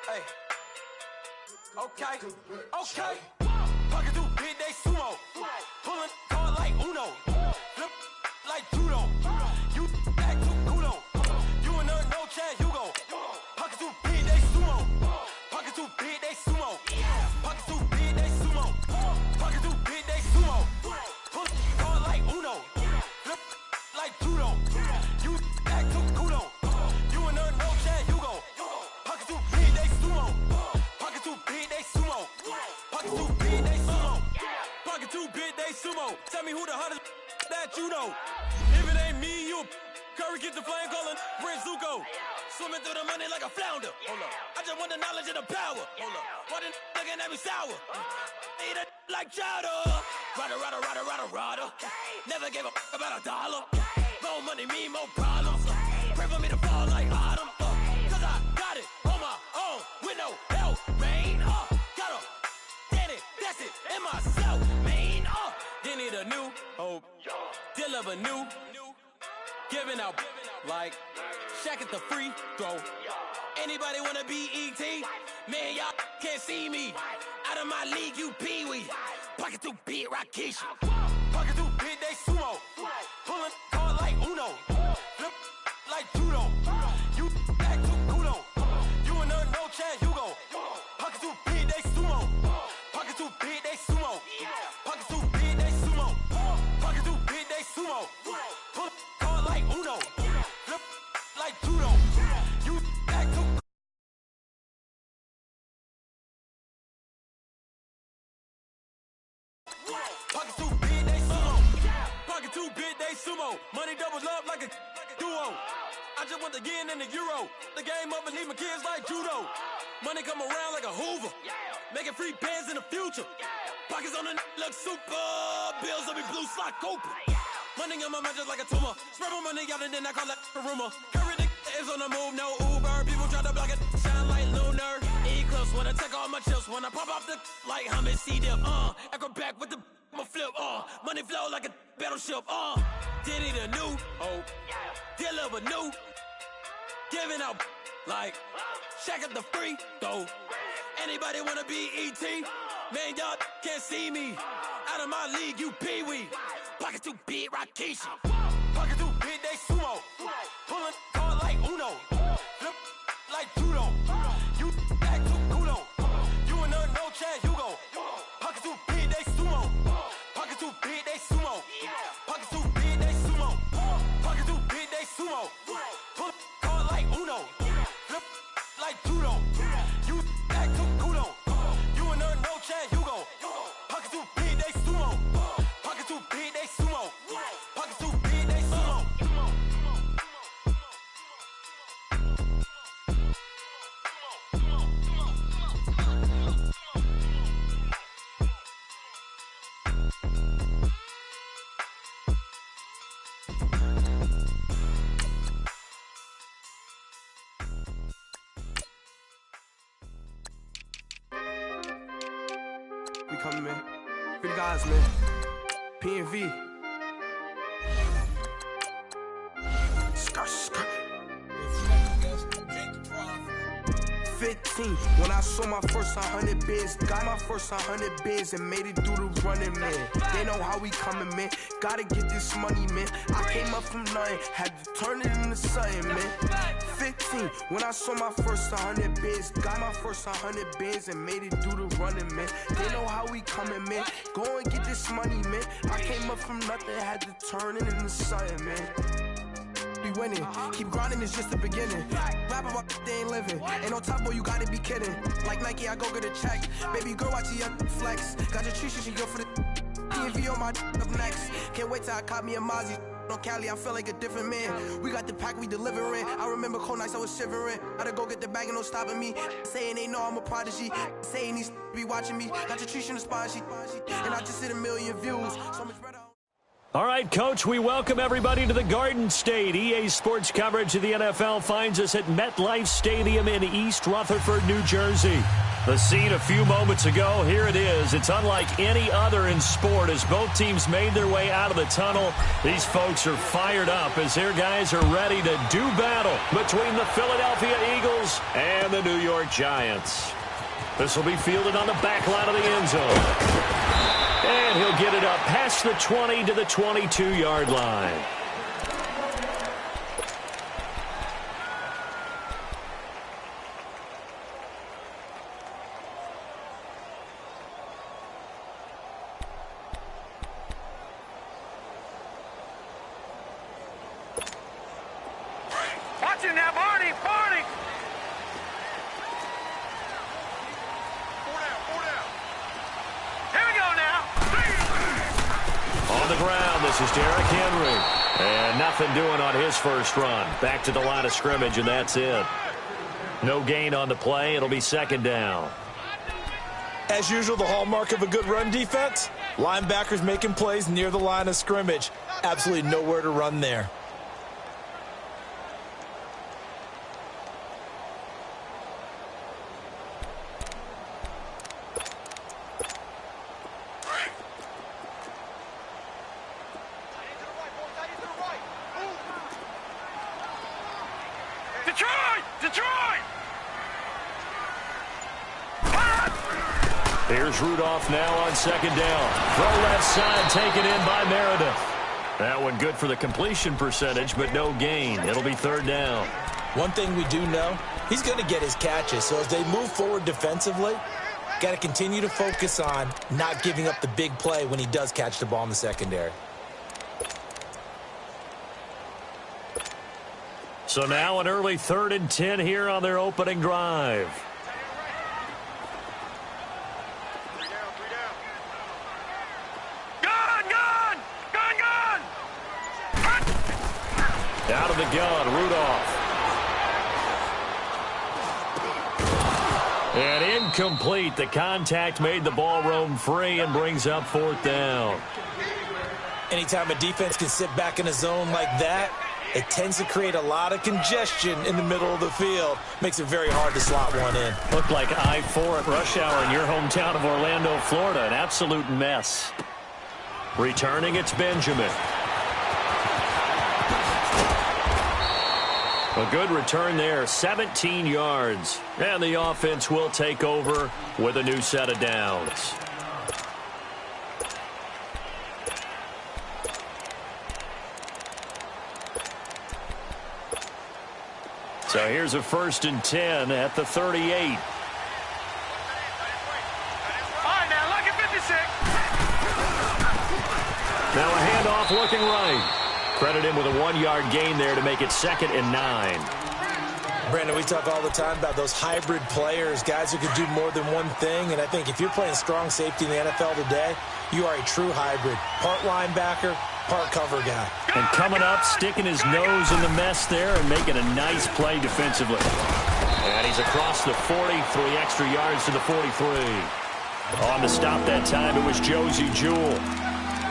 Hey. Okay. Okay. Pocket too big, they sumo. Pulling card like Uno. Flip like judo. You act too kudo. You and her no Chad Hugo. Pocket too big, they sumo. Pocket too big, they sumo. Pocket too big, they sumo. Pocket too big, they sumo. Pulling card like Uno. Flip like judo. You act too kudo. You and her no Chad Hugo. Pocket too big, they sumo. Pocket too big, they sumo. Pocket too big, they sumo. Pocket too big, they sumo. Tell me who the hottest that you know. If it ain't me, you Curry get the flame calling Prince Zuko. Swimming through the money like a flounder. Hold up. I just want the knowledge and the power. Hold up. Why the looking at me sour? Eat it like chowder. Rada. Never gave a about $1. More money mean more problems. Pray for me to fall like autumn. Cause I got it on my own with no help, man. Got a Danny, that's it, in myself, man. They need a new hope. Deal of a new. Giving out like Shaq at the free throw. Anybody wanna be ET? Man, y'all can't see me. Out of my league, you pee-wee. Pocket too big, Rakesh. Pocket too big, they sumo. Pulling card like Uno. Flip like judo. You act too kudo. You and her no Chad Hugo. Pocket too big, they sumo. Pocket too big, they sumo. Pocket too big, they sumo. Pocket too big, they sumo. Pull card like Uno. Flip like judo. You act too. Pocket too big, they sumo. Pocket too big, they sumo. Money doubles up like a duo. I just want the yen and the euro. The game up and leave my kids like judo. Money come around like a Hoover. Making free bands in the future. Pockets on the look super. Bills on me blue slot Cooper. Money on my mind just like a tumor. Spread my money out and then I call it a rumor. Curry the is on the move, no Uber. People try to block it, shine like lunar. Eclipse when I take all my chips. When I pop off the like hummus, C-dip. Acrobat with the flip. Money flow like a battleship. Did it a new hope. Deal of a new. Giving out like Shaq at the free throw. Anybody wanna be ET? Man, y'all can't see me. Out of my league, you pee-wee. Pocket too big, Rakesh. Pocket too big, they sumo. Pulling card like Uno. Flip like judo. You act too kudo. You and her no Chad Hugo. Pocket too big, they sumo. Pocket too big, they sumo. Pocket too big, they sumo. Pocket too big, they sumo. Pull card like Uno. Flip like judo. You act too kudo. You and her no Chad Hugo. Pocket too big, they sumo. Pocket too big, they sumo. Pocket too big, they sumo. We coming, man. Free the guys, man. P&V. Skirt. 15, when I saw my first 100 bids, got my first 100 bids and made it through the running, man. They know how we coming, man. Gotta get this money, man. I came up from nothing, had to turn it into something, man. 15, when I saw my first 100 bids, got my first 100 bids and made it through the running, man. They know how we coming, man. Go and get this money, man. I came up from nothing, had to turn it into something, man. Be winning, keep grinding, it's just the beginning. Rap about they ain't living. Ain't no top boy, you gotta be kidding. Like Nike, I go get a check. Baby girl, watch your flex. Got your tree, she go for the PV on my up next. Can't wait till I caught me a Mozzie. On Cali, I feel like a different man. We got the pack, we delivering. I remember cold nights, I was shivering. Gotta go get the bag and no stopping me. Saying they know I'm a prodigy. Saying these be watching me. Got your tree in the spine, and I just hit 1 million views. So much better. All right, Coach, we welcome everybody to the Garden State. EA Sports coverage of the NFL finds us at MetLife Stadium in East Rutherford, New Jersey. The scene a few moments ago, here it is. It's unlike any other in sport as both teams made their way out of the tunnel. These folks are fired up as their guys are ready to do battle between the Philadelphia Eagles and the New York Giants. This will be fielded on the back line of the end zone. And he'll get it up past the 20 to the 22-yard line. Watch it now, Barney! Here we go now! On the ground, this is Derrick Henry. And nothing doing on his first run. Back to the line of scrimmage, and that's it. No gain on the play. It'll be second down. As usual, the hallmark of a good run defense, linebackers making plays near the line of scrimmage. Absolutely nowhere to run there. Detroit! Here's Rudolph now on second down. Throw left side taken in by Meredith. That one good for the completion percentage, but no gain. It'll be third down. One thing we do know, he's going to get his catches. So as they move forward defensively, got to continue to focus on not giving up the big play when he does catch the ball in the secondary. So now an early 3rd and 10 here on their opening drive. Gun! Out of the gun, Rudolph. And incomplete. The contact made the ball roam free and brings up 4th down. Anytime a defense can sit back in a zone like that, it tends to create a lot of congestion in the middle of the field. Makes it very hard to slot one in. Looked like I-4 at rush hour in your hometown of Orlando, Florida. An absolute mess. Returning, it's Benjamin. A good return there, 17 yards. And the offense will take over with a new set of downs. So here's a 1st and 10 at the 38. All right, now look at 56. Now a handoff looking right. Credit him with a 1-yard gain there to make it 2nd and 9. Brandon, we talk all the time about those hybrid players, guys who can do more than one thing. And I think if you're playing strong safety in the NFL today, you are a true hybrid. Part linebacker, part cover guy. And coming up, sticking his nose in the mess there and making a nice play defensively. And he's across the 40, 3 extra yards to the 43. On the stop that time, it was Josie Jewell.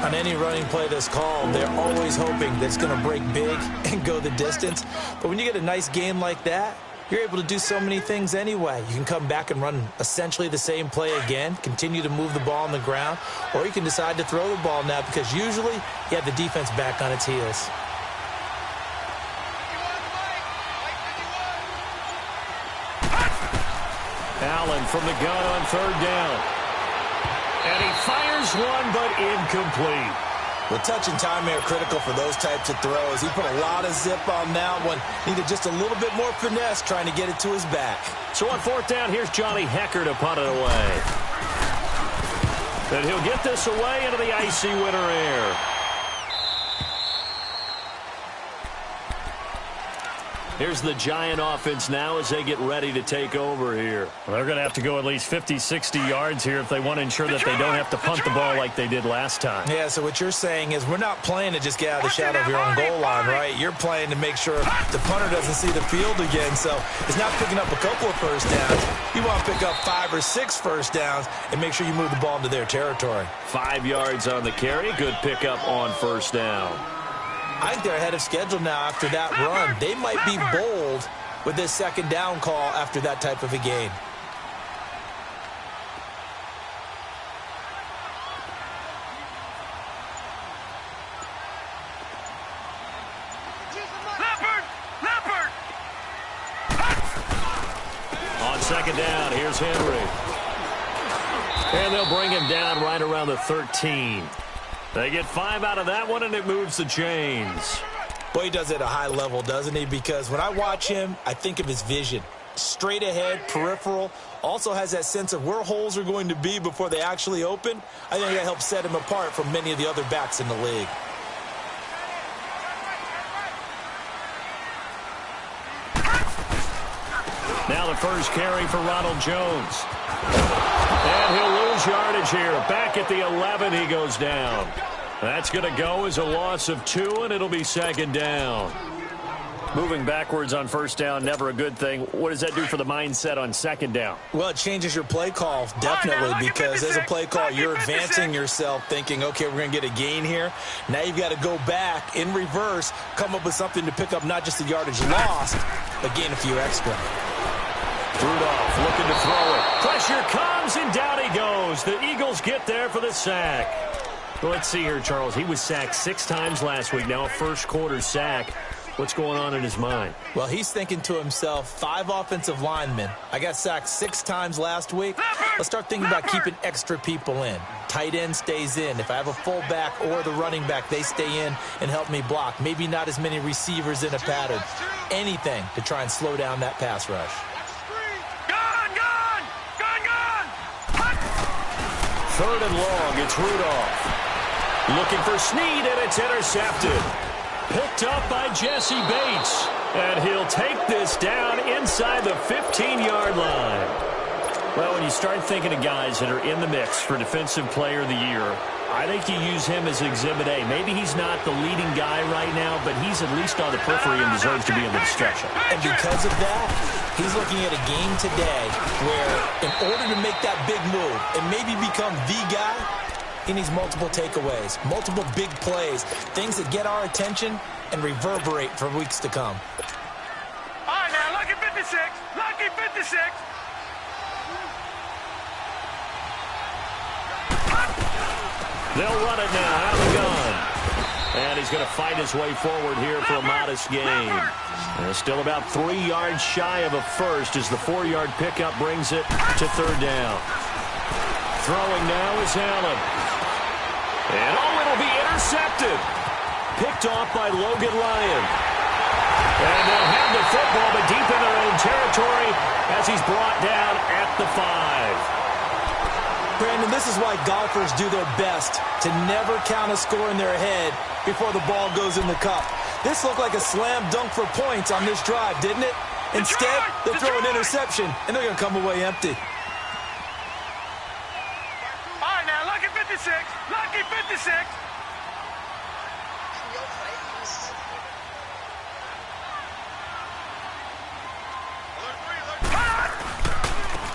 On any running play that's called, they're always hoping that it's going to break big and go the distance. But when you get a nice game like that, you're able to do so many things anyway. You can come back and run essentially the same play again, continue to move the ball on the ground, or you can decide to throw the ball now because usually you have the defense back on its heels. Allen from the gun on 3rd down. And he fires one, but incomplete. Well, touch and timing are critical for those types of throws. He put a lot of zip on that one. Needed just a little bit more finesse trying to get it to his back. So on 4th down, here's Johnny Hecker to punt it away. And he'll get this away into the icy winter air. Here's the Giant offense now as they get ready to take over here. Well, they're going to have to go at least 50, 60 yards here if they want to ensure that they don't have to punt the ball like they did last time. Yeah, so what you're saying is we're not playing to just get out of the shadow of your own goal line, right? You're playing to make sure the punter doesn't see the field again. So it's not picking up a couple of first downs. You want to pick up 5 or 6 first downs and make sure you move the ball into their territory. 5 yards on the carry. Good pickup on first down. I think they're ahead of schedule now after that run. They might be bold with this second down call after that type of a game. On second down, here's Henry. And they'll bring him down right around the 13. They get 5 out of that one, and it moves the chains. Boy, he does it at a high level, doesn't he? Because when I watch him, I think of his vision. Straight ahead, peripheral. Also has that sense of where holes are going to be before they actually open. I think that helps set him apart from many of the other backs in the league. Now the first carry for Ronald Jones. And he'll lose yardage here. Back at the 11, he goes down. That's going to go as a loss of 2, and it'll be second down. Moving backwards on first down, never a good thing. What does that do for the mindset on second down? Well, it changes your play call, definitely, because as a play call, you're advancing yourself thinking, okay, we're going to get a gain here. Now you've got to go back in reverse, come up with something to pick up not just the yardage lost, but gain a few extra. Rudolph looking to throw it. Pressure comes, and down he goes. The Eagles get there for the sack. Well, let's see here, Charles. He was sacked 6 times last week. Now a first-quarter sack. What's going on in his mind? Well, he's thinking to himself, 5 offensive linemen. I got sacked 6 times last week. Let's start thinking about keeping extra people in. Tight end stays in. If I have a fullback or the running back, they stay in and help me block. Maybe not as many receivers in a pattern. Anything to try and slow down that pass rush. Third and long, it's Rudolph. Looking for Snead, and it's intercepted. Picked up by Jesse Bates. And he'll take this down inside the 15-yard line. Well, when you start thinking of guys that are in the mix for Defensive Player of the Year, I think you use him as Exhibit A. Maybe he's not the leading guy right now, but he's at least on the periphery and deserves to be in the discussion. And because of that, he's looking at a game today where in order to make that big move and maybe become the guy, he needs multiple takeaways, multiple big plays, things that get our attention and reverberate for weeks to come. All right, now, lucky 56. Lucky 56. They'll run it now out of the gun. And he's going to fight his way forward here for a modest gain. And still about 3 yards shy of a first as the 4-yard pickup brings it to third down. Throwing now is Allen. And it'll be intercepted. Picked off by Logan Lyon. And they'll have the football, but deep in their own territory as he's brought down at the 5. Brandon, this is why golfers do their best to never count a score in their head before the ball goes in the cup. This looked like a slam dunk for points on this drive, didn't it? Instead, they'll throw an interception, and they're going to come away empty. All right, now, lucky 56. Lucky 56.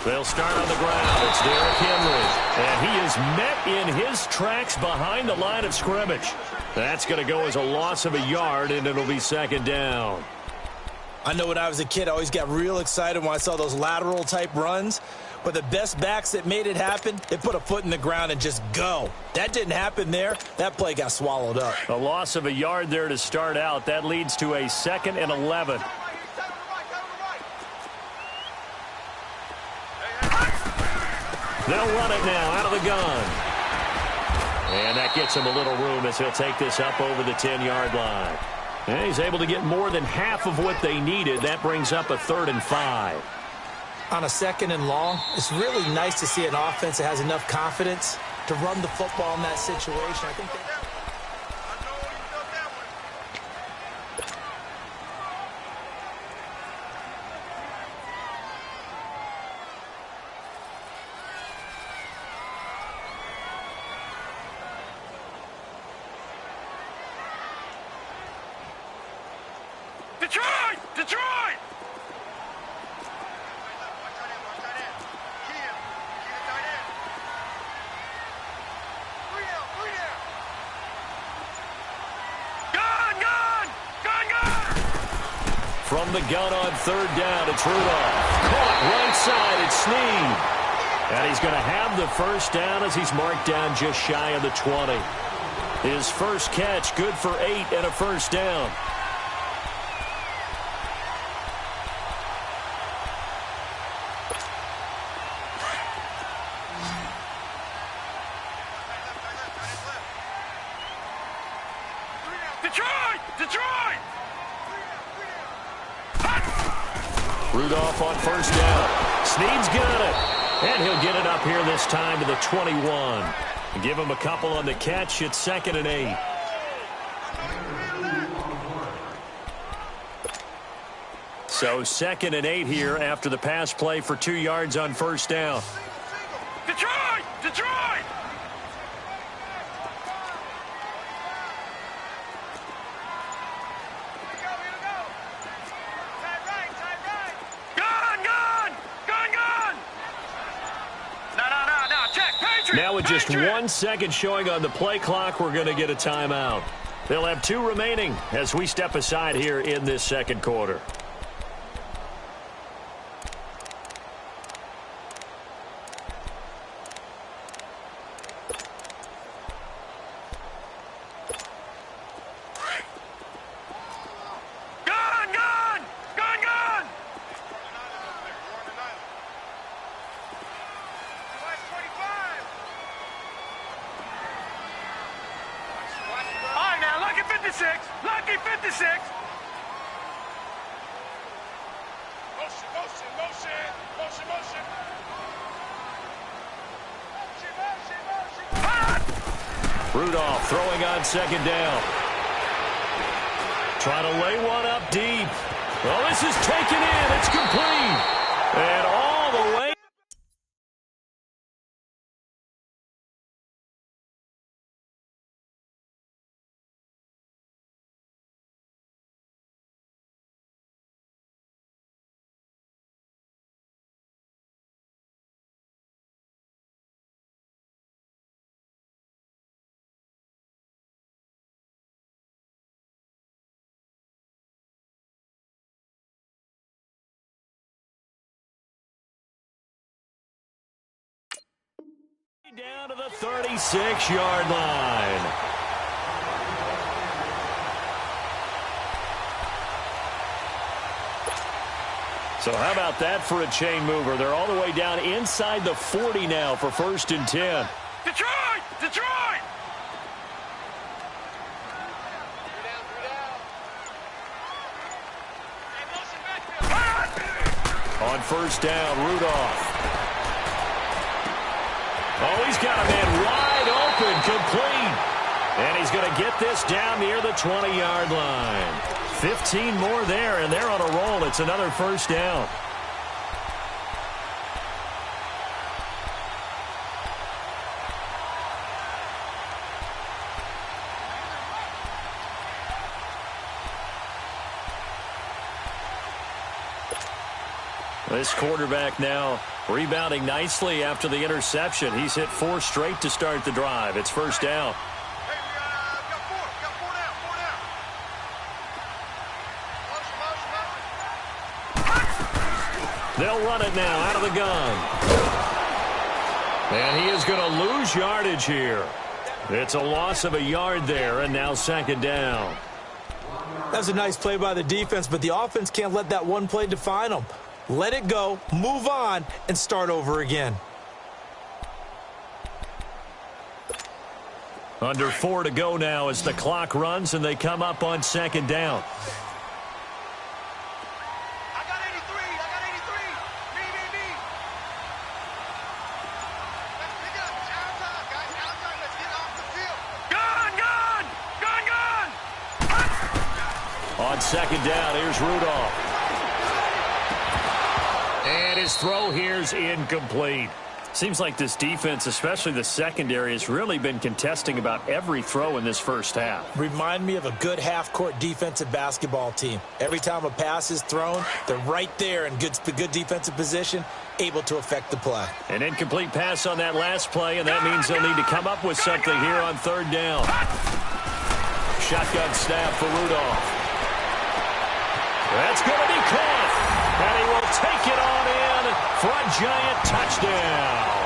They'll start on the ground. It's Derrick Henry. And he is met in his tracks behind the line of scrimmage. That's going to go as a loss of a yard, and it'll be second down. I know when I was a kid, I always got real excited when I saw those lateral-type runs. But the best backs that made it happen, they put a foot in the ground and just go. That didn't happen there. That play got swallowed up. A loss of a yard there to start out. That leads to a 2nd and 11. They'll run it now out of the gun. And that gets him a little room as he'll take this up over the 10-yard line. And he's able to get more than half of what they needed. That brings up a 3rd and 5. On a 2nd and long, it's really nice to see an offense that has enough confidence to run the football in that situation. I think From the gun on third down, it's Rudolph. Caught right side, it's Snead. And he's going to have the first down as he's marked down just shy of the 20. His first catch, good for 8 and a first down. Detroit! Rudolph on first down. Snead's got it. And he'll get it up here this time to the 21. Give him a couple on the catch. It's 2nd and 8. So 2nd and 8 here after the pass play for 2 yards on first down. Detroit! Detroit! Now with just 1 second showing on the play clock, we're going to get a timeout. They'll have 2 remaining as we step aside here in this second quarter. Lucky 56. Rudolph throwing on second down. Trying to lay one up deep. Well, this is taken in. It's complete. And all the way. Down to the 36-yard line. So how about that for a chain mover? They're all the way down inside the 40 now for 1st and 10. Detroit! Detroit! On first down, Rudolph. Oh, he's got a man wide open, complete. And he's going to get this down near the 20-yard line. 15 more there, and they're on a roll. It's another first down. This quarterback now rebounding nicely after the interception. He's hit 4 straight to start the drive. It's first down. They'll run it now out of the gun. And he is going to lose yardage here. It's a loss of a yard there, and now 2nd down. That was a nice play by the defense, but the offense can't let that one play define them. Let it go, move on, and start over again. Under 4 to go now as the clock runs and they come up on 2nd down. I got 83. Me. Let's pick up. Outside, guys. Outside. Let's get off the field. Gun! On 2nd down, here's Rudolph. And his throw here's incomplete. Seems like this defense, especially the secondary, has really been contesting about every throw in this first half. Remind me of a good half-court defensive basketball team. Every time a pass is thrown, they're right there in good defensive position, able to affect the play. An incomplete pass on that last play, and that means they'll need to come up with something here on 3rd down. Shotgun snap for Rudolph. That's going to be caught. And he will take it on in for a Giant touchdown.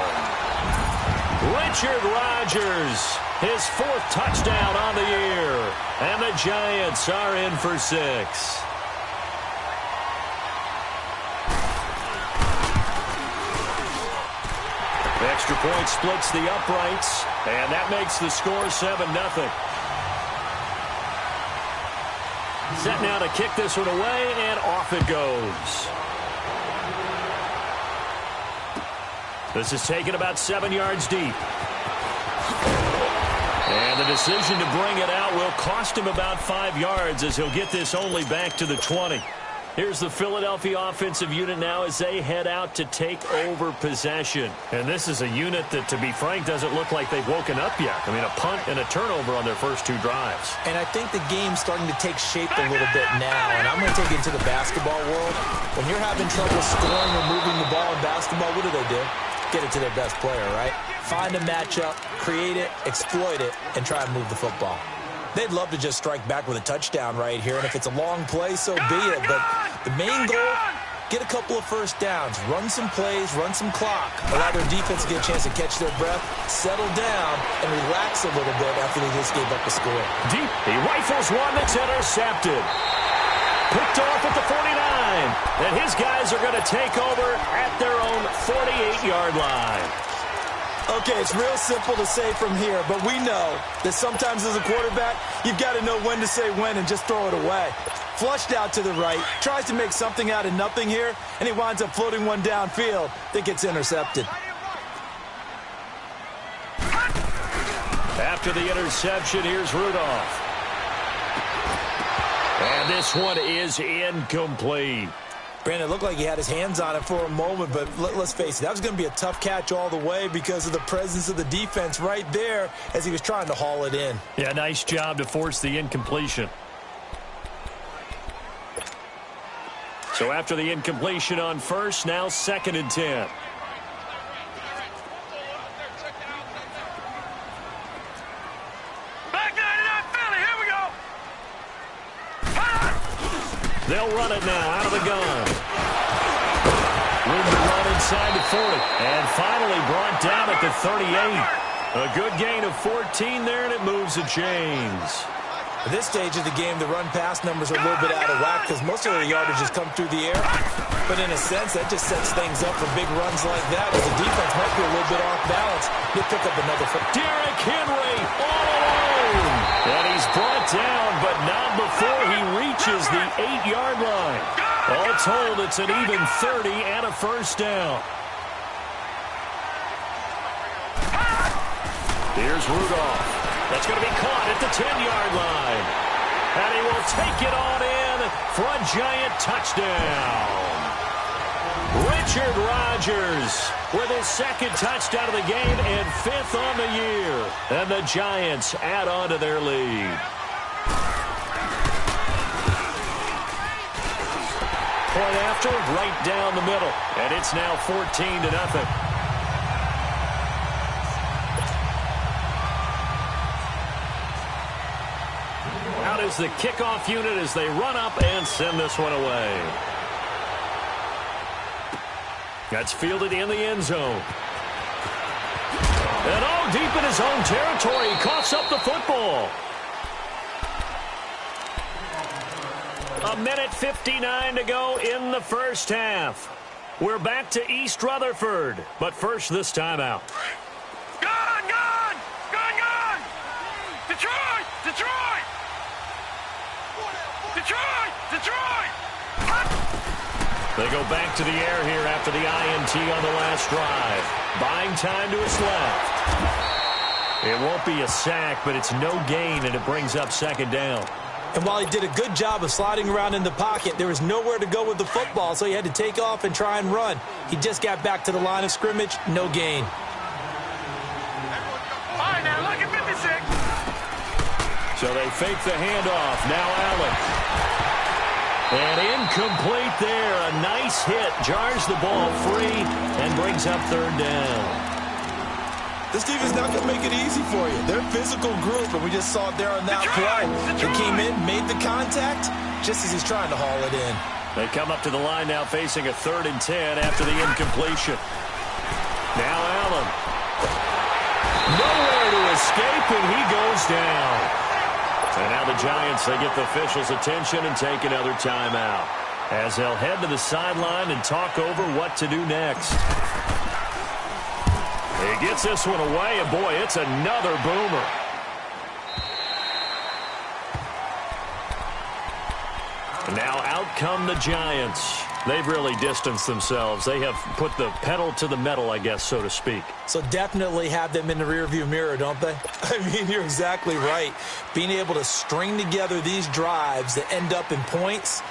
Richard Rodgers, his 4th touchdown on the year. And the Giants are in for 6. The extra point splits the uprights, and that makes the score 7-0. Set now to kick this one away, and off it goes. This is taken about 7 yards deep. And the decision to bring it out will cost him about 5 yards as he'll get this only back to the 20. Here's the Philadelphia offensive unit now as they head out to take over possession. And this is a unit that, to be frank, doesn't look like they've woken up yet. I mean, a punt and a turnover on their first 2 drives. And I think the game's starting to take shape a little bit now. And I'm going to take it to the basketball world. When you're having trouble scoring or moving the ball in basketball, what do? Get it to their best player, right? Find a matchup, create it, exploit it, and try and move the football. They'd love to just strike back with a touchdown right here, and if it's a long play, so be it. But the main goal, get a couple of first downs, run some plays, run some clock, allow their defense to get a chance to catch their breath, settle down, and relax a little bit after they just gave up the score. Deep, he rifles one that's intercepted. Picked off at the 49, and his guys are going to take over at their own 48-yard line. Okay, it's real simple to say from here, but we know that sometimes as a quarterback, you've got to know when to say when and just throw it away. Flushed out to the right, tries to make something out of nothing here, and he winds up floating one downfield that gets intercepted. After the interception, here's Rudolph. And this one is incomplete. Brandon, it looked like he had his hands on it for a moment, but let's face it, that was going to be a tough catch all the way because of the presence of the defense right there as he was trying to haul it in. Yeah, nice job to force the incompletion. So after the incompletion on first, now 2nd and 10. They'll run it now out of the gun. Room to run inside the 40. And finally brought down at the 38. A good gain of 14 there, and it moves the chains. At this stage of the game, the run-pass numbers are a little bit out of whack because most of the yardage has come through the air. But in a sense, that just sets things up for big runs like that as the defense might be a little bit off balance. He'll pick up another foot. Derrick Henry all alone. And he's brought down, but not before he reaches the 8-yard line. All told, it's an even 30 and a first down. Here's Rudolph. That's going to be caught at the 10-yard line. And he will take it on in for a Giant touchdown. Richard Rodgers with his 2nd touchdown of the game and 5th on the year. And the Giants add on to their lead. Point after, right down the middle. And it's now 14-0. Out is the kickoff unit as they run up and send this one away. That's fielded in the end zone. And all deep in his own territory, he coughs up the football. 1:59 to go in the first half. We're back to East Rutherford, but first this timeout. Gone, gone! Gone, gone! Detroit! Detroit! Detroit! Detroit! They go back to the air here after the INT on the last drive. Buying time to his left. It won't be a sack, but it's no gain, and it brings up 2nd down. And while he did a good job of sliding around in the pocket, there was nowhere to go with the football, so he had to take off and try and run. He just got back to the line of scrimmage, no gain. All right, now look at 56. So they fake the handoff. Now Allen. And incomplete there. A nice hit. Jars the ball free and brings up 3rd down. This defense not going to make it easy for you. They're a physical group, and we just saw it there on that play. They came in, made the contact, just as he's trying to haul it in. They come up to the line now facing a 3rd and 10 after the incompletion. Now Allen. Nowhere to escape, and he goes down. And now the Giants, they get the officials' attention and take another timeout as they'll head to the sideline and talk over what to do next. He gets this one away, and boy, it's another boomer. Now out come the Giants. They've really distanced themselves. They have put the pedal to the metal, I guess, so to speak. So definitely have them in the rearview mirror, don't they? I mean, you're exactly right. Being able to string together these drives that end up in points,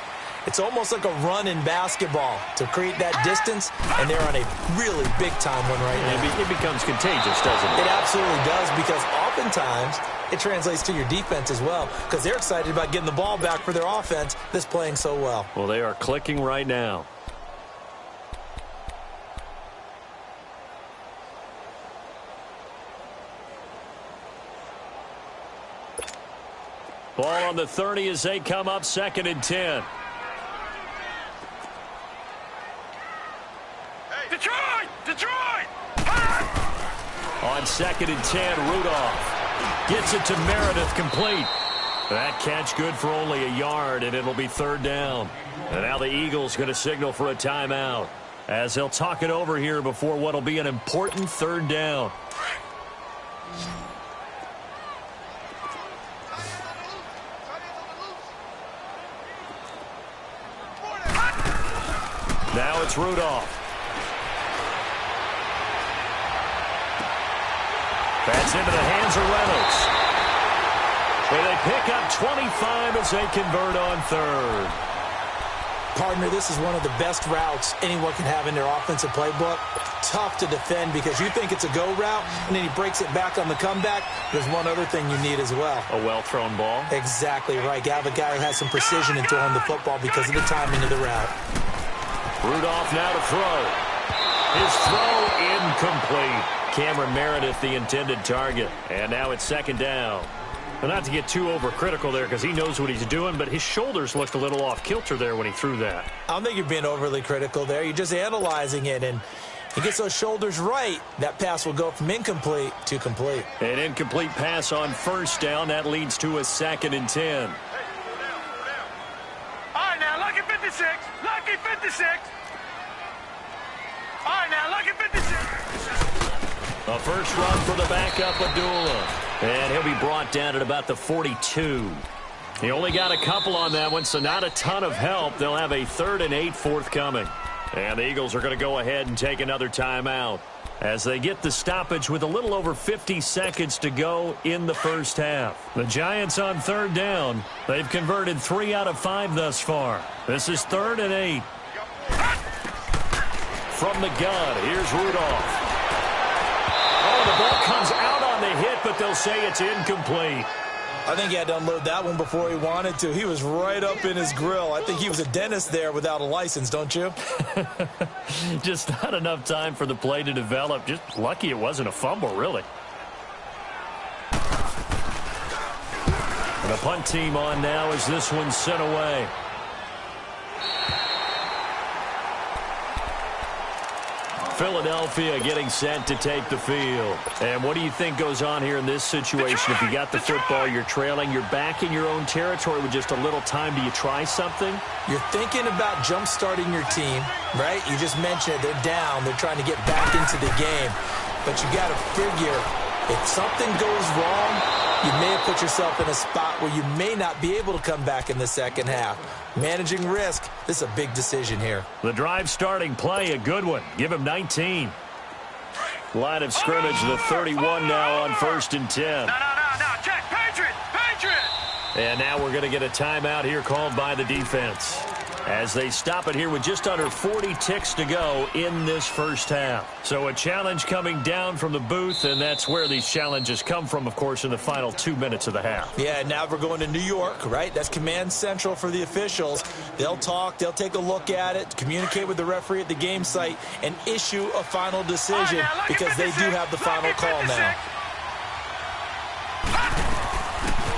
it's almost like a run in basketball to create that distance, and they're on a really big-time one right now. It becomes contagious, doesn't it? It absolutely does, because oftentimes it translates to your defense as well, because they're excited about getting the ball back for their offense that's playing so well. Well, they are clicking right now. Ball on the 30 as they come up 2nd and 10. Detroit! Detroit! On 2nd and 10, Rudolph gets it to Meredith, complete. That catch good for only a yard, and it'll be 3rd down. And now the Eagles going to signal for a timeout as they'll talk it over here before what'll be an important 3rd down. Now it's Rudolph. That's into the hands of Reynolds. Where they pick up 25 as they convert on 3rd. Partner, this is one of the best routes anyone can have in their offensive playbook. Tough to defend because you think it's a go route, and then he breaks it back on the comeback. There's one other thing you need as well. A well-thrown ball. Exactly right. You have a guy who has some precision in throwing the football because of the timing of the route. Rudolph now to throw. His throw incomplete. Cameron Meredith, the intended target. And now it's 2nd down. Well, not to get too overcritical there because he knows what he's doing, but his shoulders looked a little off kilter there when he threw that. I don't think you're being overly critical there. You're just analyzing it, and he gets those shoulders right. That pass will go from incomplete to complete. An incomplete pass on 1st down. That leads to a 2nd and 10. All right, now, lucky 56. Lucky 56. All right, now, lucky 56. A first run for the backup, Abdullah. And he'll be brought down at about the 42. He only got a couple on that one, so not a ton of help. They'll have a 3rd and 8 forthcoming. And the Eagles are going to go ahead and take another timeout as they get the stoppage with a little over 50 seconds to go in the first half. The Giants on 3rd down. They've converted 3 out of 5 thus far. This is 3rd and 8. From the gun, here's Rudolph. Oh, the ball comes out on the hit, but they'll say it's incomplete. I think he had to unload that one before he wanted to. He was right up in his grill. I think he was a dentist there without a license, don't you? Just not enough time for the play to develop. Just lucky it wasn't a fumble, really. And the punt team on now as this one's sent away. Philadelphia getting set to take the field. And what do you think goes on here in this situation? If you got the football, you're trailing, you're back in your own territory with just a little time. Do you try something? You're thinking about jump-starting your team, right? You just mentioned it. They're down. They're trying to get back into the game. But you got to figure, if something goes wrong, you may have put yourself in a spot where you may not be able to come back in the second half. Managing risk, this is a big decision here. The drive starting play, a good one. Give him 19. Line of scrimmage, the 31 now on 1st and 10. No, check, Patriot. And now we're going to get a timeout here called by the defense as they stop it here with just under 40 ticks to go in this first half. So a challenge coming down from the booth, and that's where these challenges come from, of course, in the final 2 minutes of the half. Yeah, now we're going to New York, right? That's command central for the officials. They'll talk, they'll take a look at it, communicate with the referee at the game site, and issue a final decision because they do have the final call now.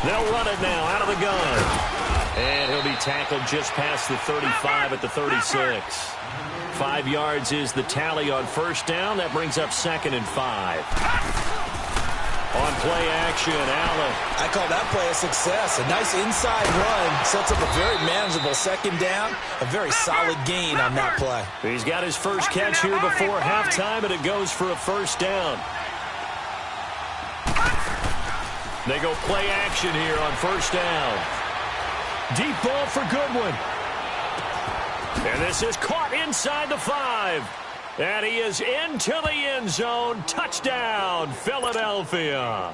They'll run it now out of the gun. And he'll be tackled just past the 35 at the 36. 5 yards is the tally on first down. That brings up 2nd and 5. On play action, Allen. I call that play a success. A nice inside run sets up a very manageable second down. A very solid gain on that play. He's got his first catch here before halftime, and it goes for a first down. They go play action here on first down. Deep ball for Goodwin. And this is caught inside the 5. And he is into the end zone. Touchdown, Philadelphia.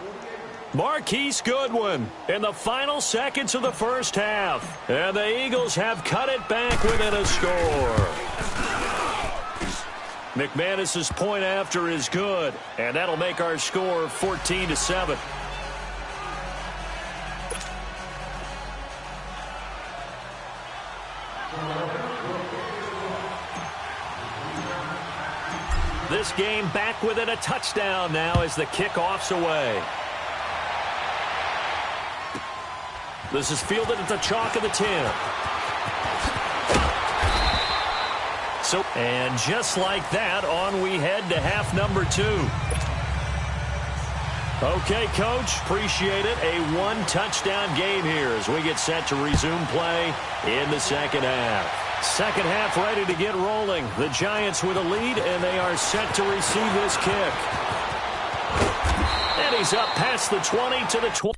Marquise Goodwin in the final seconds of the first half. And the Eagles have cut it back within a score. McManus's point after is good. And that'll make our score 14-7. This game back within a touchdown now as the kickoff's away. This is fielded at the chalk of the 10. And just like that, on we head to half number 2. Okay, Coach, appreciate it. A 1-touchdown game here as we get set to resume play in the second half. Second half ready to get rolling. The Giants with a lead, and they are set to receive this kick. And he's up past the 20 to the 20.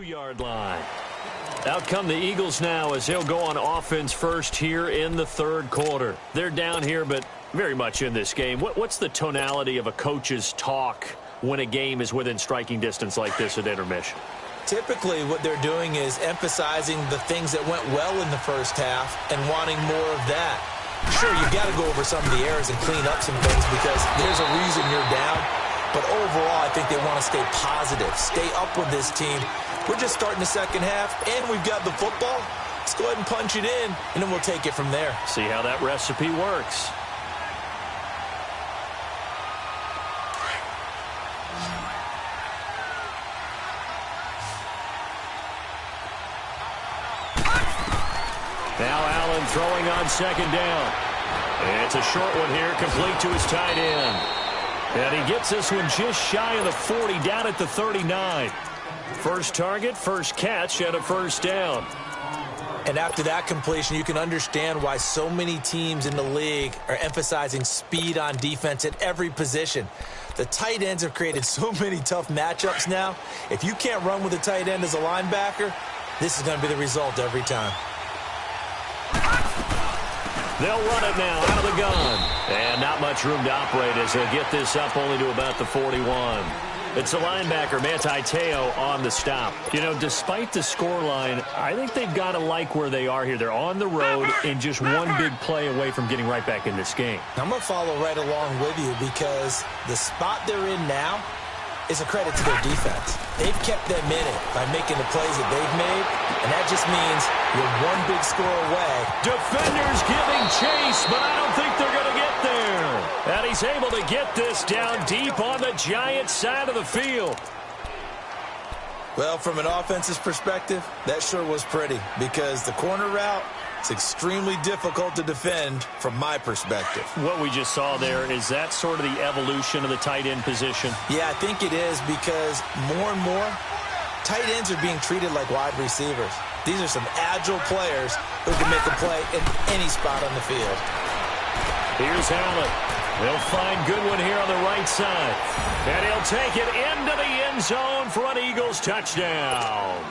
Yard line. Out come the Eagles now as they'll go on offense first here in the third quarter. They're down here, but very much in this game. What's the tonality of a coach's talk when a game is within striking distance like this at intermission? Typically, what they're doing is emphasizing the things that went well in the first half and wanting more of that. Sure, you've got to go over some of the errors and clean up some things because there's a reason you're down. But overall, I think they want to stay positive, stay up with this team. We're just starting the second half, and we've got the football. Let's go ahead and punch it in, and then we'll take it from there. See how that recipe works. Now Allen throwing on second down. It's a short one here, complete to his tight end. And he gets this one just shy of the 40, down at the 39. First target, first catch, and a first down. And after that completion, you can understand why so many teams in the league are emphasizing speed on defense at every position. The tight ends have created so many tough matchups now. If you can't run with a tight end as a linebacker, this is going to be the result every time. They'll run it now out of the gun. And not much room to operate as they'll get this up only to about the 41. It's the linebacker, Manti Te'o, on the stop. You know, despite the scoreline, I think they've got to like where they are here. They're on the road and just one big play away from getting right back in this game. I'm going to follow right along with you because the spot they're in now is a credit to their defense. They've kept them in it by making the plays that they've made, and that just means you're one big score away. Defenders giving chase, but I don't think they're going to get there. And he's able to get this down deep on the Giants' side of the field. Well, from an offensive perspective, that sure was pretty because the corner route, it's extremely difficult to defend from my perspective. What we just saw there, is that sort of the evolution of the tight end position? Yeah, I think it is because more and more, tight ends are being treated like wide receivers. These are some agile players who can make a play in any spot on the field. Here's Allen. They'll find Goodwin here on the right side. And he'll take it into the end zone for an Eagles touchdown.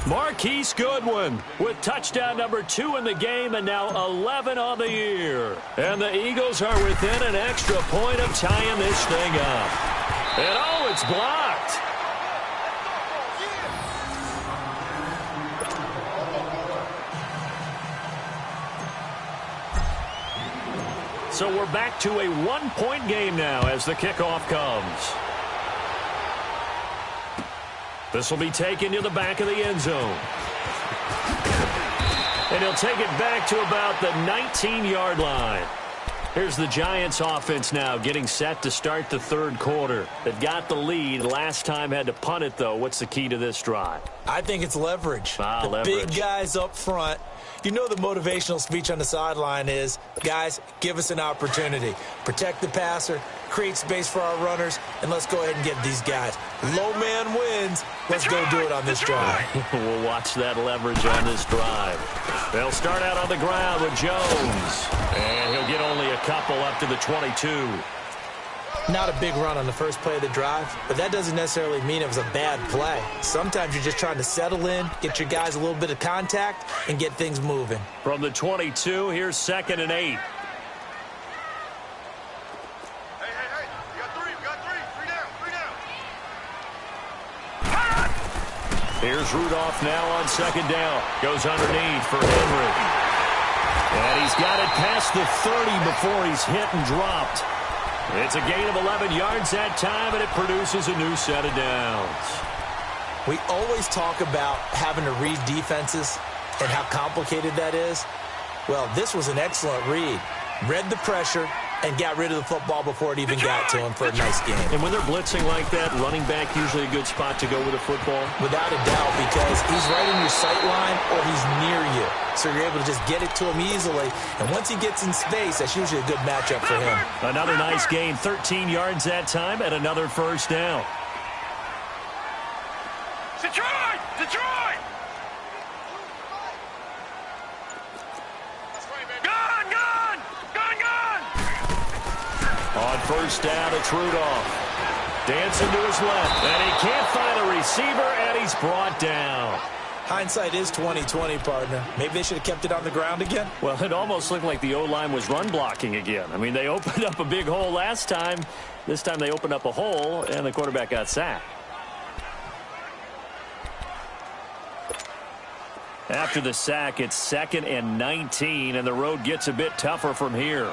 Marquise Goodwin with touchdown number 2 in the game and now 11 on the year. And the Eagles are within an extra point of tying this thing up. And oh, it's blocked. So we're back to a one-point game now as the kickoff comes. This will be taken to the back of the end zone. And he'll take it back to about the 19-yard line. Here's the Giants offense now getting set to start the third quarter. They've got the lead. Last time had to punt it, though. What's the key to this drive? I think it's leverage. Leverage. Big guys up front. You know the motivational speech on the sideline is, guys, give us an opportunity. Protect the passer, create space for our runners, and let's go ahead and get these guys. Low man wins. Let's go do it on this drive. We'll watch that leverage on this drive. They'll start out on the ground with Jones. And he'll get only a couple up to the 22. Not a big run on the first play of the drive, but that doesn't necessarily mean it was a bad play. Sometimes you're just trying to settle in, get your guys a little bit of contact, and get things moving. From the 22, here's 2nd and 8. Hey, you got three, three down. Here's Rudolph now on 2nd down. Goes underneath for Henry. And he's got it past the 30 before he's hit and dropped. It's a gain of 11 yards that time, and it produces a new set of downs. We always talk about having to read defenses and how complicated that is. Well, this was an excellent read. Read the pressure and got rid of the football before it even got to him for a nice game. And when they're blitzing like that, running back usually a good spot to go with a football? Without a doubt, because he's right in your sight line or he's near you. So you're able to just get it to him easily. And once he gets in space, that's usually a good matchup for him. Another nice gain, 13 yards that time, and another first down. Detroit! Detroit! Gun! On first down, it's Rudolph. Dancing to his left, and he can't find a receiver, and he's brought down. Hindsight is 20/20, partner. Maybe they should have kept it on the ground again. Well, it almost looked like the O-line was run blocking again. I mean, they opened up a big hole last time. This time they opened up a hole, and the quarterback got sacked. After the sack, it's 2nd and 19, and the road gets a bit tougher from here.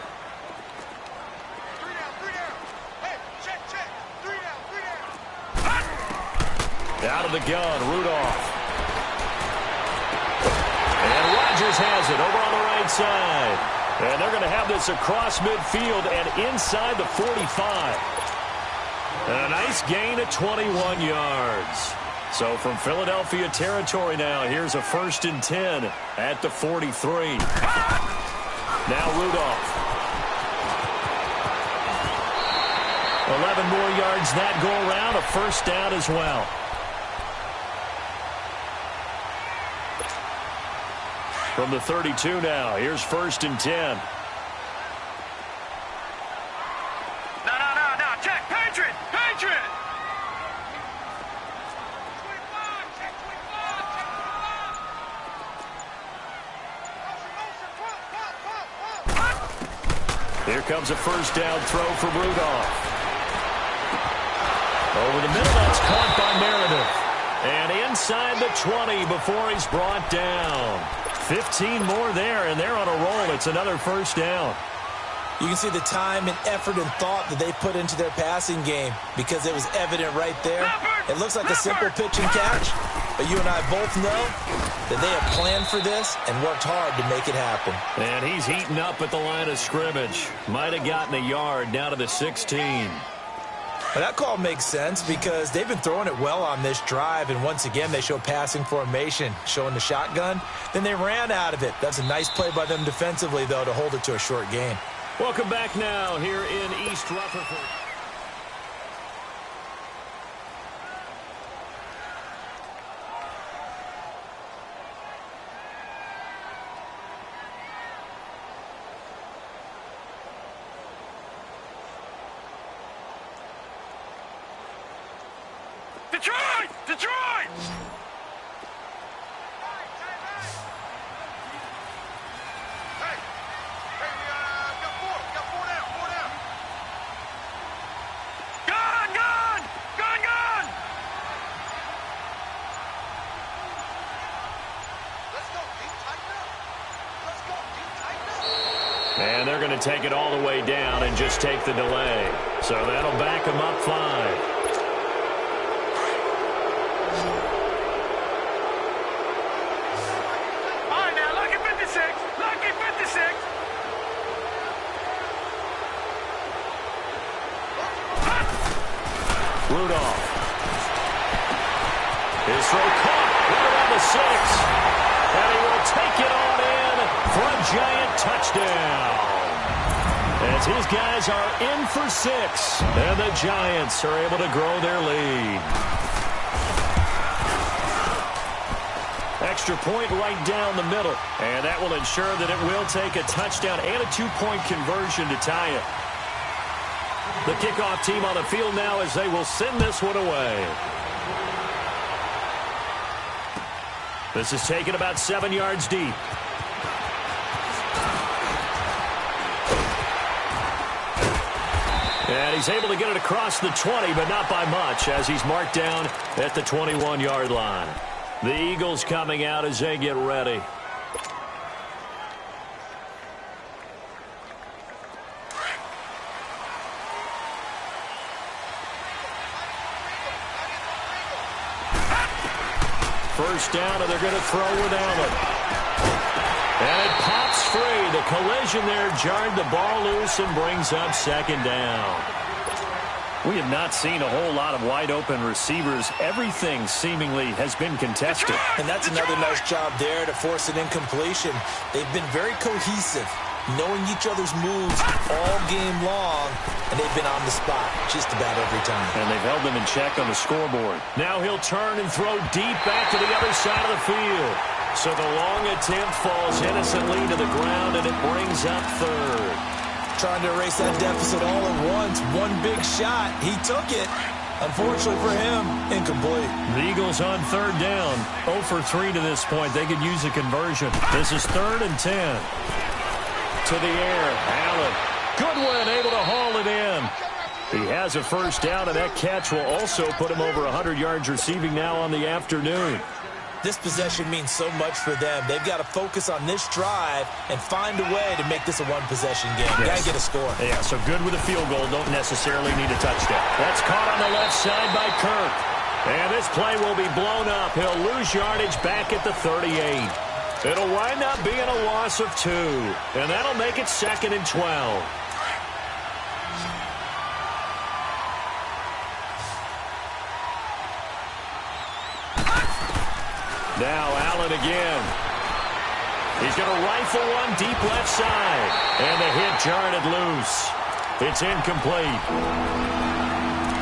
Out of the gun, Rudolph. And Rodgers has it over on the right side. And they're going to have this across midfield and inside the 45. And a nice gain of 21 yards. So from Philadelphia territory now, here's a 1st and 10 at the 43. Now Rudolph. 11 more yards that go around, a first down as well. From the 32 now, here's 1st and 10. No, check, Patriot! Here comes a first down throw for Rudolph. Over the middle, that's caught by Meredith. And inside the 20 before he's brought down. 15 more there, and they're on a roll. It's another first down. You can see the time and effort and thought that they put into their passing game because it was evident right there. It looks like a simple pitch and catch, but you and I both know that they have planned for this and worked hard to make it happen. And he's heating up at the line of scrimmage. Might have gotten a yard down to the 16. Well, that call makes sense because they've been throwing it well on this drive, and once again they show passing formation, showing the shotgun. Then they ran out of it. That's a nice play by them defensively, though, to hold it to a short gain. Welcome back now here in East Rutherford. Detroit! Hey, we got four down. Gun! Let's go deep, tighten up. And they're going to take it all the way down and just take the delay. So that'll back them up 5. Rudolph. His throw caught right around the 6. And he will take it on in for a giant touchdown. As his guys are in for 6. And the Giants are able to grow their lead. Extra point right down the middle. And that will ensure that it will take a touchdown and a 2-point conversion to tie it. The kickoff team on the field now as they will send this one away. This is taken about 7 yards deep. And he's able to get it across the 20, but not by much, as he's marked down at the 21-yard line. The Eagles coming out as they get ready. First down, and they're going to throw with Allen. And it pops free. The collision there jarred the ball loose and brings up 2nd down. We have not seen a whole lot of wide-open receivers. Everything seemingly has been contested. And that's another nice job there to force an incompletion. They've been very cohesive, knowing each other's moves all game long, and they've been on the spot just about every time. And they've held them in check on the scoreboard. Now he'll turn and throw deep back to the other side of the field. So the long attempt falls innocently to the ground, and it brings up 3rd. Trying to erase that deficit all at once. One big shot. He took it. Unfortunately for him, incomplete. The Eagles on 3rd down. 0 for 3 to this point. They could use a conversion. This is 3rd and 10. To the air. Allen. Goodwin able to haul it in. He has a first down, and that catch will also put him over 100 yards receiving now on the afternoon. This possession means so much for them. They've got to focus on this drive and find a way to make this a one-possession game. Yes. Got to get a score. Yeah, so good with a field goal. Don't necessarily need a touchdown. That's caught on the left side by Kirk. And this play will be blown up. He'll lose yardage back at the 38. It'll wind up being a loss of 2. And that'll make it 2nd and 12. Now Allen again. He's going to rifle one deep left side. And the hit jarred it loose. It's incomplete.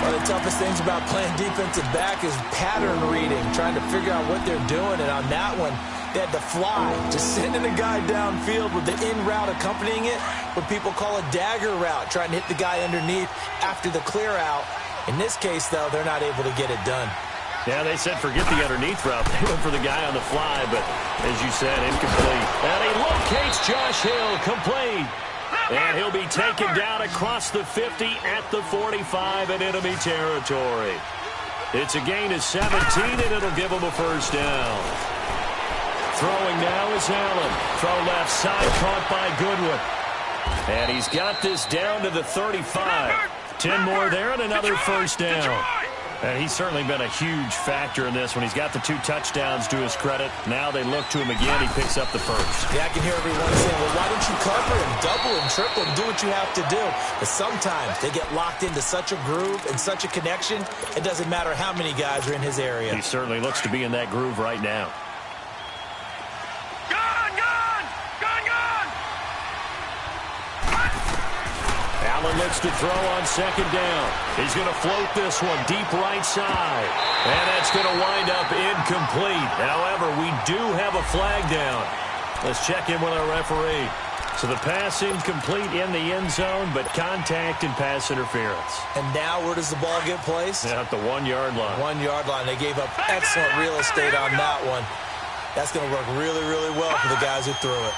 One of the toughest things about playing defensive back is pattern reading, trying to figure out what they're doing. And on that one, they had to fly, just sending a guy downfield with the in route accompanying it, what people call a dagger route, trying to hit the guy underneath after the clear out. In this case, though, they're not able to get it done. Yeah, they said forget the underneath route. They went for the guy on the fly, but as you said, incomplete. And he locates Josh Hill, complete. And he'll be taken down across the 50 at the 45 in enemy territory. It's a gain of 17, and it'll give him a first down. Throwing now is Allen. Throw left side, caught by Goodwin. And he's got this down to the 35. 10 more there and another first down. And he's certainly been a huge factor in this when he's got the 2 touchdowns to his credit. Now they look to him again. He picks up the first. Yeah, I can hear everyone saying, well, why don't you cover him, double him, triple him, do what you have to do. But sometimes they get locked into such a groove and such a connection, it doesn't matter how many guys are in his area. He certainly looks to be in that groove right now. Allen looks to throw on second down. He's going to float this one deep right side. And that's going to wind up incomplete. However, we do have a flag down. Let's check in with our referee. So the pass incomplete in the end zone, but contact and pass interference. And now where does the ball get placed? At the 1-yard line. 1-yard line. They gave up excellent real estate on that one. That's going to work really, really well for the guys who threw it.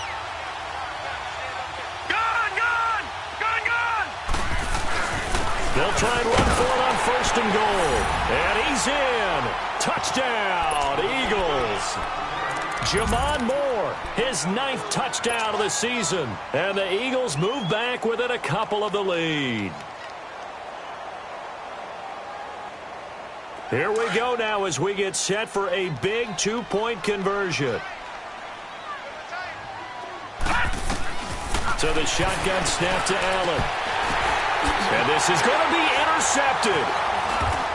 They'll try and run for it on first and goal. And he's in. Touchdown, Eagles. Jamon Moore, his 9th touchdown of the season. And the Eagles move back within a couple of the lead. Here we go now as we get set for a big 2-point conversion. So the shotgun snap to Allen. And this is going to be intercepted.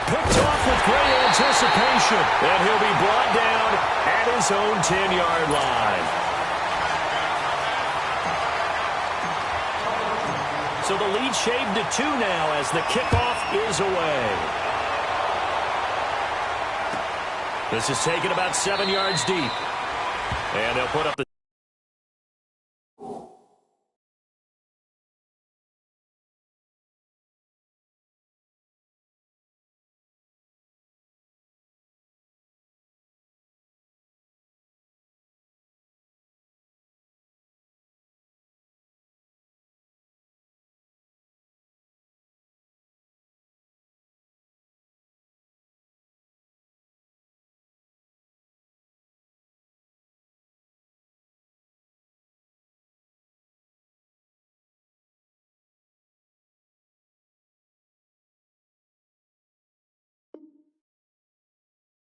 Picked off with great anticipation. And he'll be brought down at his own 10-yard line. So the lead shaved to 2 now as the kickoff is away. This is taken about 7 yards deep. And they'll put up the...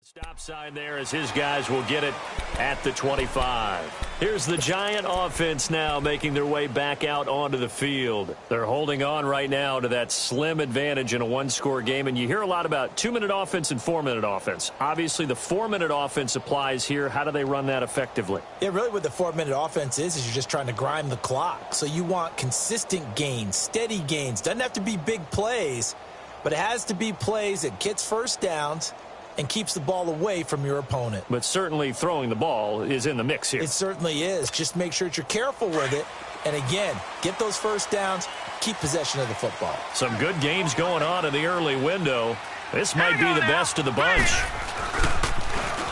Stop sign there as his guys will get it at the 25. Here's the Giant offense now making their way back out onto the field. They're holding on right now to that slim advantage in a one-score game, and you hear a lot about 2-minute offense and 4-minute offense. Obviously, the 4-minute offense applies here. How do they run that effectively? Yeah, really what the 4-minute offense is you're just trying to grind the clock. So you want consistent gains, steady gains. Doesn't have to be big plays, but it has to be plays that gets first downs and keeps the ball away from your opponent. But certainly throwing the ball is in the mix here. It certainly is. Just make sure that you're careful with it. And again, get those first downs, keep possession of the football. Some good games going on in the early window. This might be the best of the bunch.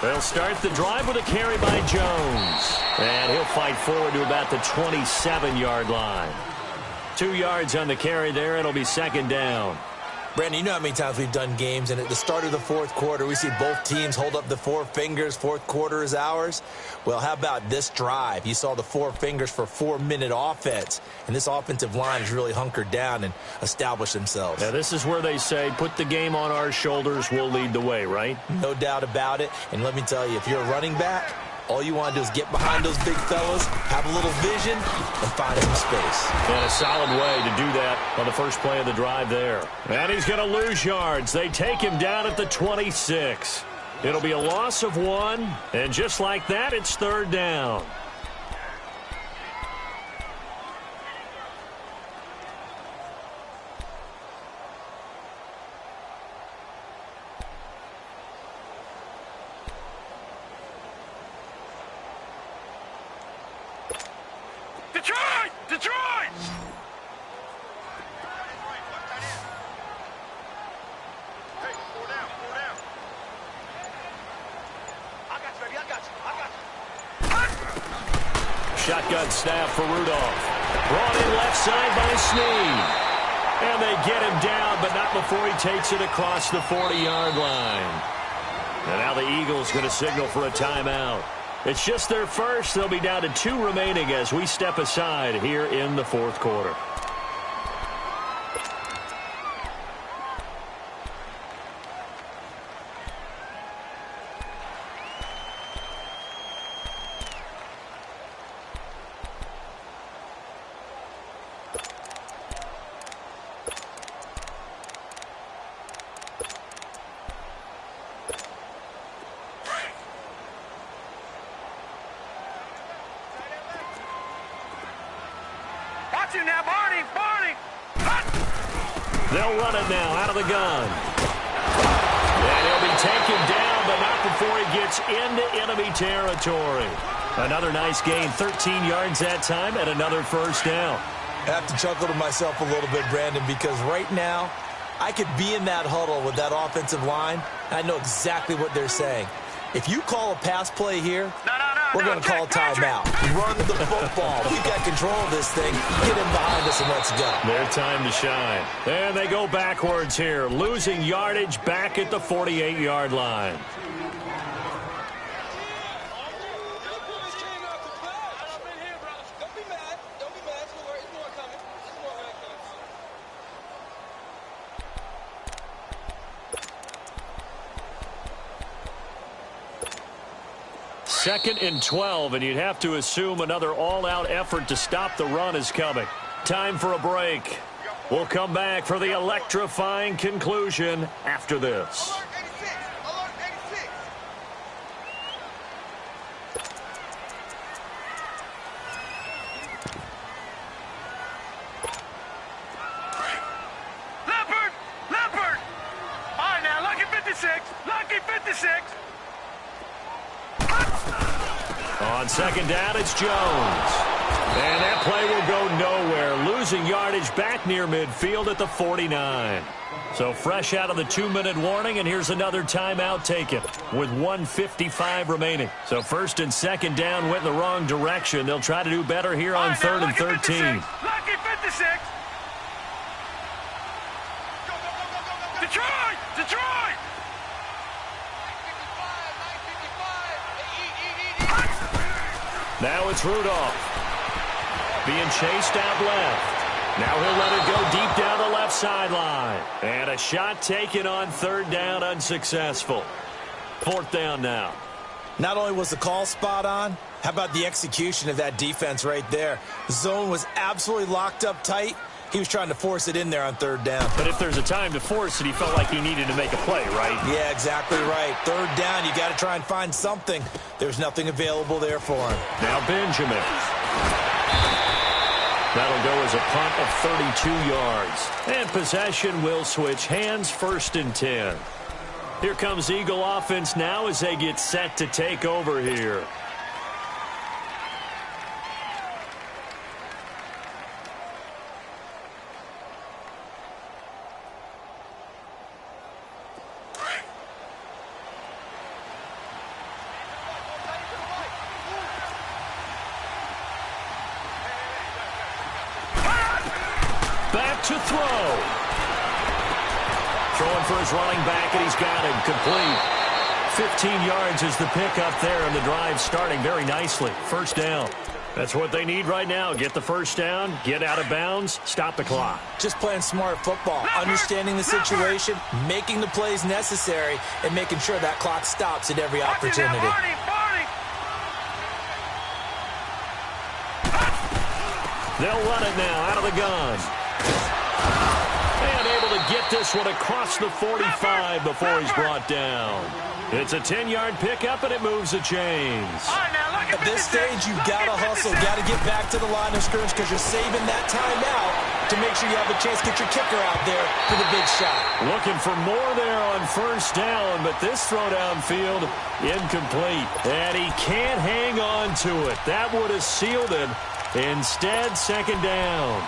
They'll start the drive with a carry by Jones. And he'll fight forward to about the 27-yard line. 2 yards on the carry there. It'll be second down. Brandon, you know how many times we've done games, and at the start of the fourth quarter, we see both teams hold up the 4 fingers, fourth quarter is ours. Well, how about this drive? You saw the 4 fingers for 4-minute offense, and this offensive line has really hunkered down and established themselves. Now, this is where they say, put the game on our shoulders, we'll lead the way, right? No doubt about it, and let me tell you, if you're a running back, all you want to do is get behind those big fellas, have a little vision, and find some space. And a solid way to do that on the first play of the drive there. And he's going to lose yards. They take him down at the 26. It'll be a loss of 1, and just like that, it's third down. Detroit! Detroit! Hey, 4 down, 4 down. I got you, baby, I got you. Shotgun snap for Rudolph. Brought in left side by Snead. And they get him down, but not before he takes it across the 40-yard line. And now the Eagles going to signal for a timeout. It's just their first. They'll be down to 2 remaining as we step aside here in the fourth quarter. Now, Barney, Barney. They'll run it now out of the gun. And he'll be taken down, but not before he gets into enemy territory. Another nice gain, 13 yards that time, and another first down. I have to chuckle to myself a little bit, Brandon, because right now, I could be in that huddle with that offensive line, and I know exactly what they're saying. If you call a pass play here, we're going to call a timeout. Run the football. We've got control of this thing. Get him behind us and let's go. Their time to shine. And they go backwards here, losing yardage back at the 48-yard line. 2nd and 12, and you'd have to assume another all-out effort to stop the run is coming. Time for a break. We'll come back for the electrifying conclusion after this. Alert 86! Alert 86! Leopard! Leopard! All right, now, lucky 56! Lucky 56! On 2nd down, it's Jones. And that play will go nowhere, losing yardage back near midfield at the 49. So fresh out of the 2-minute warning, and here's another timeout taken with 1:55 remaining. So 1st and 2nd down went in the wrong direction. They'll try to do better here on 3rd and 13. Lucky 56! Detroit! Detroit! Now it's Rudolph. Being chased out left. Now he'll let it go deep down the left sideline. And a shot taken on 3rd down, unsuccessful. 4th down now. Not only was the call spot on, how about the execution of that defense right there? The zone was absolutely locked up tight. He was trying to force it in there on 3rd down. But if there's a time to force it, he felt like he needed to make a play, right? Yeah, exactly right. 3rd down, you got to try and find something. There's nothing available there for him. Now Benjamin. That'll go as a punt of 32 yards. And possession will switch hands, 1st and 10. Here comes Eagle offense now as they get set to take over here. Back to throw. Throwing for his running back, and he's got him complete. 15 yards is the pickup there, and the drive starting very nicely. 1st down. That's what they need right now. Get the 1st down, get out of bounds, stop the clock. Just playing smart football, understanding the situation, making the plays necessary, and making sure that clock stops at every opportunity. They'll run it now out of the gun. And able to get this one across the 45 before he's brought down. It's a 10-yard pickup, and it moves the chains. At this stage, you've got to hustle, got to get back to the line of scrimmage because you're saving that timeout to make sure you have a chance to get your kicker out there for the big shot. Looking for more there on 1st down, but this throw downfield incomplete. And he can't hang on to it. That would have sealed it. Instead, 2nd down.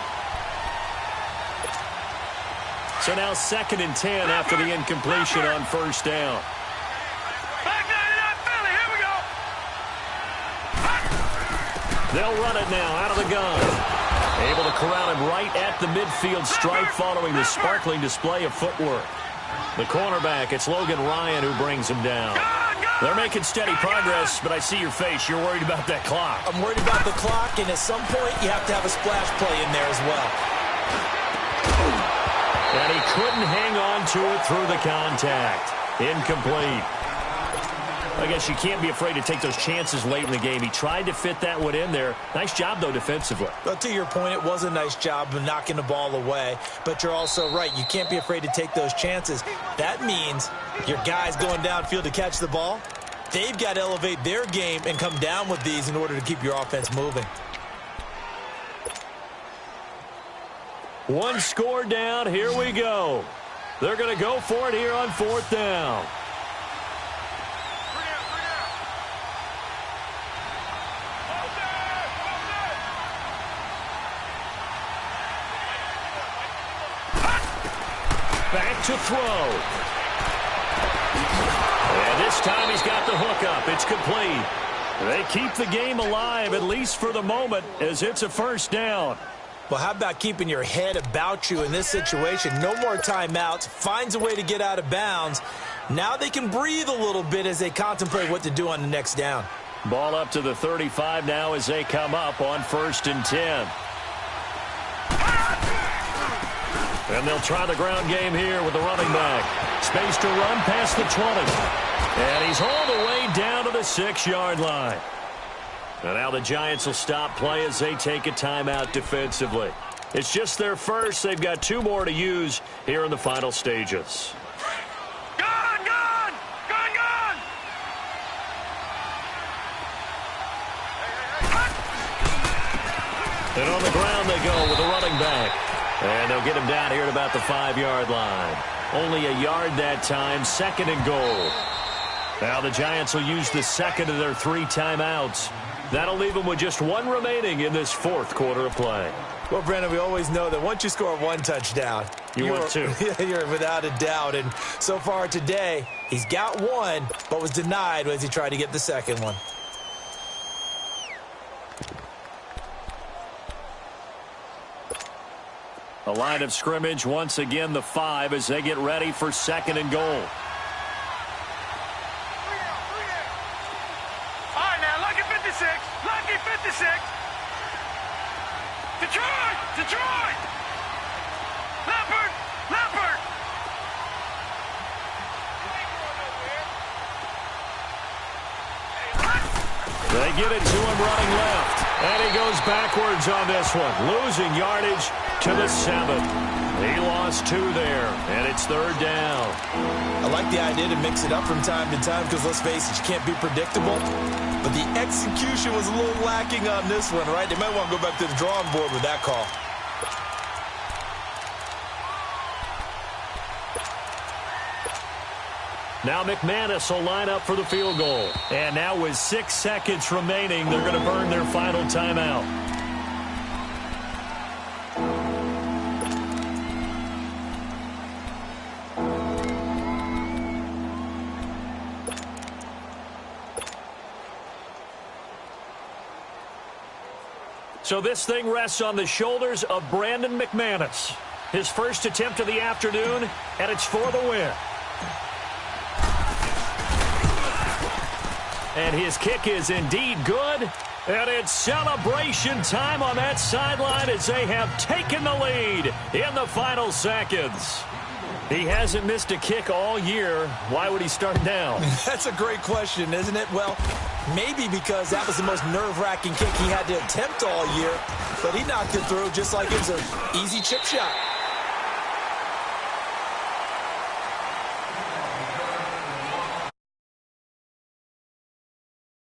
So now 2nd and 10 after the incompletion on 1st down. They'll run it now out of the gun. Able to corral him right at the midfield stripe following the sparkling display of footwork. The cornerback, it's Logan Ryan who brings him down. They're making steady progress, but I see your face. You're worried about that clock. I'm worried about the clock, and at some point, you have to have a splash play in there as well. And he couldn't hang on to it through the contact. Incomplete. I guess you can't be afraid to take those chances late in the game. He tried to fit that one in there. Nice job, though, defensively. Well, to your point, it was a nice job of knocking the ball away. But you're also right. You can't be afraid to take those chances. That means your guys going downfield to catch the ball, they've got to elevate their game and come down with these in order to keep your offense moving. One score down. Here we go. They're going to go for it here on 4th down. Back to throw. And this time he's got the hookup. It's complete. They keep the game alive, at least for the moment, as it's a 1st down. Well, how about keeping your head about you in this situation? No more timeouts. Finds a way to get out of bounds. Now they can breathe a little bit as they contemplate what to do on the next down. Ball up to the 35 now as they come up on 1st and 10. And they'll try the ground game here with the running back. Space to run past the 20. And he's hauled away down to the 6-yard line. And now the Giants will stop play as they take a timeout defensively. It's just their first. They've got 2 more to use here in the final stages. Gone, gone! Gone, gone! And on the ground they go with a running back. And they'll get him down here at about the 5-yard line. Only a yard that time, 2nd and goal. Now the Giants will use the second of their 3 timeouts. That'll leave them with just 1 remaining in this 4th quarter of play. Well, Brandon, we always know that once you score 1 touchdown, you want 2. You're without a doubt. And so far today, he's got 1, but was denied as he tried to get the second one. The line of scrimmage, once again, the 5 as they get ready for 2nd and goal. All right, now, lucky 56. Lucky 56. Detroit! Detroit! Leopard! Leopard! They get it to him running left. And he goes backwards on this one, losing yardage to the 7. He lost 2 there, and it's 3rd down. I like the idea to mix it up from time to time because, let's face it, you can't be predictable. But the execution was a little lacking on this one, right? They might want to go back to the drawing board with that call. Now McManus will line up for the field goal. And now with 6 seconds remaining, they're going to burn their final timeout. So this thing rests on the shoulders of Brandon McManus. His first attempt of the afternoon, and it's for the win. And his kick is indeed good. And it's celebration time on that sideline as they have taken the lead in the final seconds. He hasn't missed a kick all year. Why would he start now? That's a great question, isn't it? Well, maybe because that was the most nerve-wracking kick he had to attempt all year. But he knocked it through just like it was an easy chip shot.